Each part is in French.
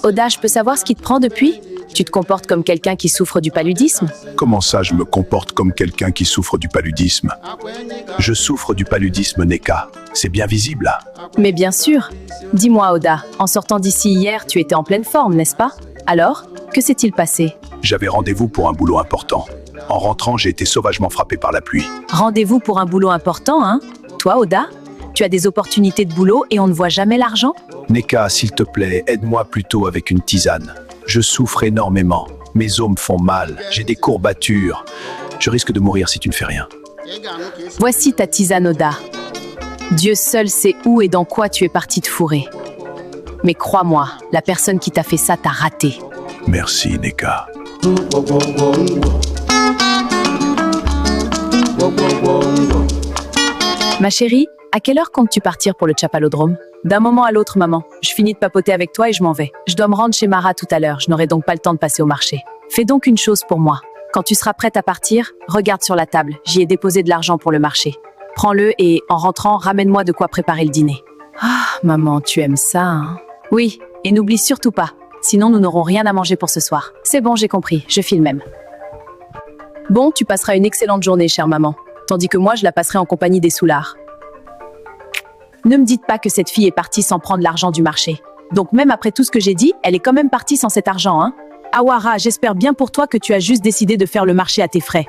Oda, je peux savoir ce qui te prend depuis? Tu te comportes comme quelqu'un qui souffre du paludisme? Comment ça, je me comporte comme quelqu'un qui souffre du paludisme? Je souffre du paludisme, Neka. C'est bien visible, là. Mais bien sûr. Dis-moi, Oda, en sortant d'ici hier, tu étais en pleine forme, n'est-ce pas? Alors, que s'est-il passé? J'avais rendez-vous pour un boulot important. En rentrant, j'ai été sauvagement frappé par la pluie. Rendez-vous pour un boulot important, hein? Toi, Oda? Tu as des opportunités de boulot et on ne voit jamais l'argent? Neka, s'il te plaît, aide-moi plutôt avec une tisane. Je souffre énormément. Mes os me font mal. J'ai des courbatures. Je risque de mourir si tu ne fais rien. Voici ta tisane, Oda. Dieu seul sait où et dans quoi tu es parti te fourrer. Mais crois-moi, la personne qui t'a fait ça t'a raté. Merci, Neka. Ma chérie, à quelle heure comptes-tu partir pour le Chapalodrome? D'un moment à l'autre, maman. Je finis de papoter avec toi et je m'en vais. Je dois me rendre chez Mara tout à l'heure, je n'aurai donc pas le temps de passer au marché. Fais donc une chose pour moi. Quand tu seras prête à partir, regarde sur la table. J'y ai déposé de l'argent pour le marché. Prends-le et, en rentrant, ramène-moi de quoi préparer le dîner. Ah, maman, tu aimes ça, hein? Oui, et n'oublie surtout pas. Sinon, nous n'aurons rien à manger pour ce soir. C'est bon, j'ai compris. Je file même. Bon, tu passeras une excellente journée, chère maman. Tandis que moi, je la passerai en compagnie des soulards. Ne me dites pas que cette fille est partie sans prendre l'argent du marché. Donc même après tout ce que j'ai dit, elle est quand même partie sans cet argent, hein? Awara, j'espère bien pour toi que tu as juste décidé de faire le marché à tes frais.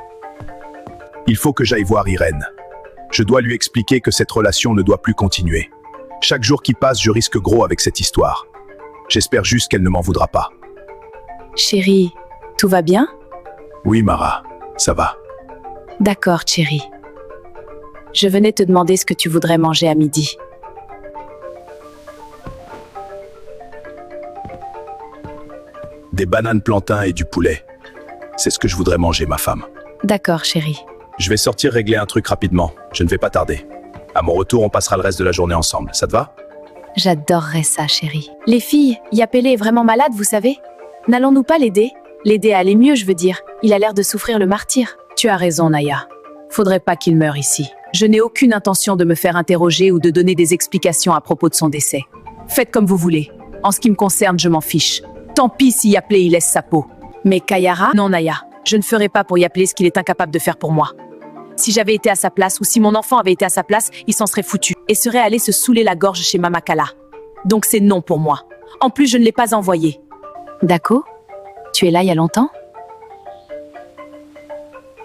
Il faut que j'aille voir Irène. Je dois lui expliquer que cette relation ne doit plus continuer. Chaque jour qui passe, je risque gros avec cette histoire. J'espère juste qu'elle ne m'en voudra pas. Chérie, tout va bien? Oui, Mara, ça va. D'accord, chérie. Je venais te demander ce que tu voudrais manger à midi. Des bananes plantains et du poulet. C'est ce que je voudrais manger, ma femme. D'accord, chérie. Je vais sortir régler un truc rapidement. Je ne vais pas tarder. À mon retour, on passera le reste de la journée ensemble. Ça te va? J'adorerais ça, chérie. Les filles, Yapélé est vraiment malade, vous savez? N'allons-nous pas l'aider? L'aider à aller mieux, je veux dire. Il a l'air de souffrir le martyre. Tu as raison, Naya. Faudrait pas qu'il meure ici. Je n'ai aucune intention de me faire interroger ou de donner des explications à propos de son décès. Faites comme vous voulez. En ce qui me concerne, je m'en fiche. Tant pis si Yaplé y laisse sa peau. Mais Kayara, non Naya, je ne ferai pas pour Yaplé ce qu'il est incapable de faire pour moi. Si j'avais été à sa place ou si mon enfant avait été à sa place, il s'en serait foutu et serait allé se saouler la gorge chez Mama Kala. Donc c'est non pour moi. En plus, je ne l'ai pas envoyé. Dako, tu es là il y a longtemps?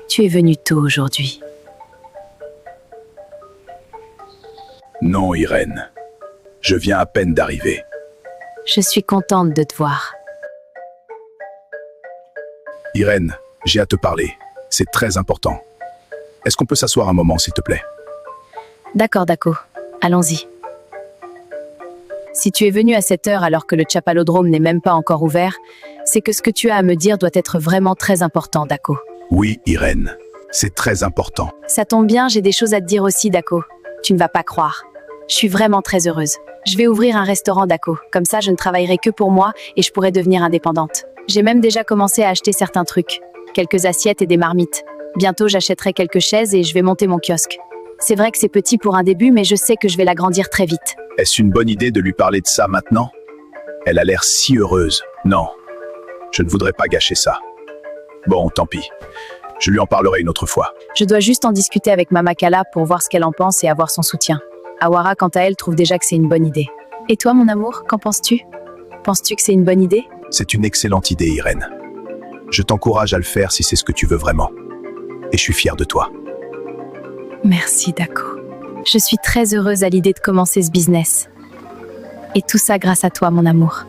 Tu es venu tôt aujourd'hui. Non, Irène. Je viens à peine d'arriver. Je suis contente de te voir. Irène, j'ai à te parler. C'est très important. Est-ce qu'on peut s'asseoir un moment, s'il te plaît? D'accord, Dako. Allons-y. Si tu es venu à cette heure alors que le Chapalodrome n'est même pas encore ouvert, c'est que ce que tu as à me dire doit être vraiment très important, Dako. Oui, Irène. C'est très important. Ça tombe bien, j'ai des choses à te dire aussi, Dako. Tu ne vas pas croire. Je suis vraiment très heureuse. Je vais ouvrir un restaurant, Dako. Comme ça, je ne travaillerai que pour moi et je pourrai devenir indépendante. J'ai même déjà commencé à acheter certains trucs. Quelques assiettes et des marmites. Bientôt, j'achèterai quelques chaises et je vais monter mon kiosque. C'est vrai que c'est petit pour un début, mais je sais que je vais l'agrandir très vite. Est-ce une bonne idée de lui parler de ça maintenant? Elle a l'air si heureuse. Non, je ne voudrais pas gâcher ça. Bon, tant pis. Je lui en parlerai une autre fois. Je dois juste en discuter avec Mama Kala pour voir ce qu'elle en pense et avoir son soutien. Awara, quant à elle, trouve déjà que c'est une bonne idée. Et toi, mon amour, qu'en penses-tu? Penses-tu que c'est une bonne idée? C'est une excellente idée, Irène. Je t'encourage à le faire si c'est ce que tu veux vraiment. Et je suis fier de toi. Merci, Dako. Je suis très heureuse à l'idée de commencer ce business. Et tout ça grâce à toi, mon amour.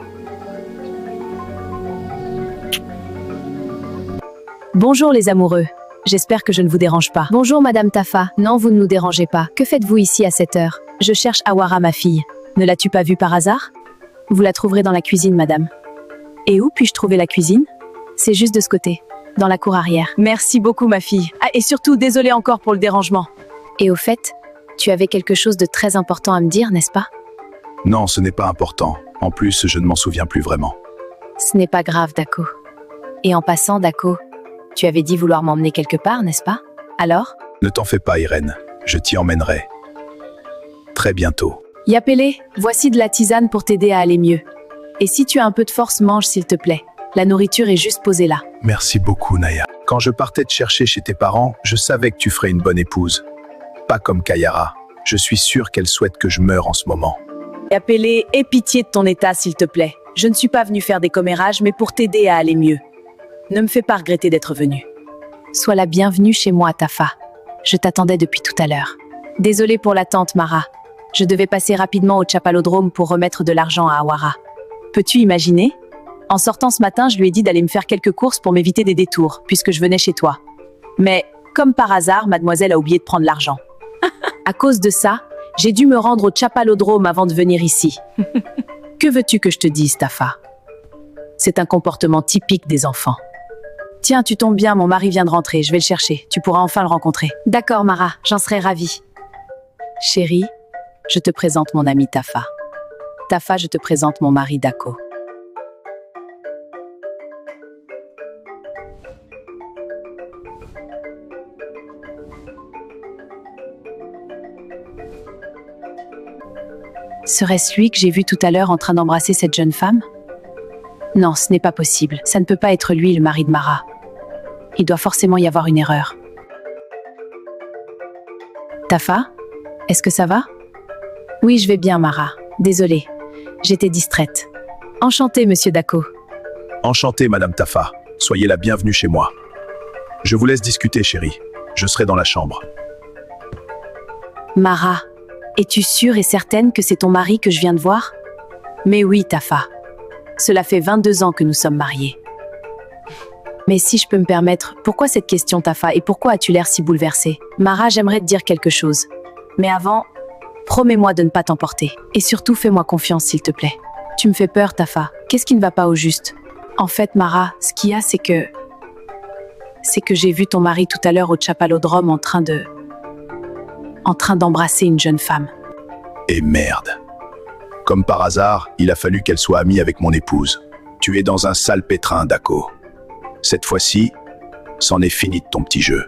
Bonjour les amoureux. J'espère que je ne vous dérange pas. Bonjour Madame Tafa. Non, vous ne nous dérangez pas. Que faites-vous ici à cette heure? Je cherche Awara, ma fille. Ne l'as-tu pas vue par hasard? Vous la trouverez dans la cuisine, madame. Et où puis-je trouver la cuisine? C'est juste de ce côté, dans la cour arrière. Merci beaucoup, ma fille. Ah, et surtout, désolée encore pour le dérangement. Et au fait, tu avais quelque chose de très important à me dire, n'est-ce pas? Non, ce n'est pas important. En plus, je ne m'en souviens plus vraiment. Ce n'est pas grave, Dako. Et en passant, Dako, tu avais dit vouloir m'emmener quelque part, n'est-ce pas? Alors? Ne t'en fais pas, Irène. Je t'y emmènerai. Très bientôt. Yapélé, voici de la tisane pour t'aider à aller mieux. Et si tu as un peu de force, mange s'il te plaît. La nourriture est juste posée là. Merci beaucoup, Naya. Quand je partais te chercher chez tes parents, je savais que tu ferais une bonne épouse. Pas comme Kayara. Je suis sûr qu'elle souhaite que je meure en ce moment. Appelez, aie pitié de ton état s'il te plaît. Je ne suis pas venue faire des commérages, mais pour t'aider à aller mieux. Ne me fais pas regretter d'être venue. Sois la bienvenue chez moi, Tafa. Je t'attendais depuis tout à l'heure. Désolée pour l'attente, Mara. Je devais passer rapidement au Chapalodrome pour remettre de l'argent à Awara. Peux-tu imaginer? En sortant ce matin, je lui ai dit d'aller me faire quelques courses pour m'éviter des détours, puisque je venais chez toi. Mais, comme par hasard, mademoiselle a oublié de prendre l'argent. À cause de ça, j'ai dû me rendre au Chapalodrome avant de venir ici. Que veux-tu que je te dise, Tafa? C'est un comportement typique des enfants. Tiens, tu tombes bien, mon mari vient de rentrer, je vais le chercher. Tu pourras enfin le rencontrer. D'accord, Mara, j'en serai ravie. Chérie, je te présente mon ami Tafa. Tafa, je te présente mon mari Dako. Serait-ce lui que j'ai vu tout à l'heure en train d'embrasser cette jeune femme? Non, ce n'est pas possible. Ça ne peut pas être lui, le mari de Mara. Il doit forcément y avoir une erreur. Tafa, est-ce que ça va? Oui, je vais bien, Mara. Désolée, j'étais distraite. Enchantée, monsieur Dako. Enchanté, Madame Tafa. Soyez la bienvenue chez moi. Je vous laisse discuter, chérie. Je serai dans la chambre. Mara, es-tu sûre et certaine que c'est ton mari que je viens de voir? Mais oui, Tafa. Cela fait 22 ans que nous sommes mariés. Mais si je peux me permettre, pourquoi cette question, Tafa, et pourquoi as-tu l'air si bouleversée? Mara, j'aimerais te dire quelque chose. Mais avant, promets-moi de ne pas t'emporter. Et surtout, fais-moi confiance, s'il te plaît. Tu me fais peur, Tafa. Qu'est-ce qui ne va pas au juste? En fait, Mara, ce qu'il y a, c'est que j'ai vu ton mari tout à l'heure au Chapalodrome en train d'embrasser une jeune femme. Et merde. Comme par hasard, il a fallu qu'elle soit amie avec mon épouse. Tu es dans un sale pétrin, Dako. Cette fois-ci, c'en est fini de ton petit jeu.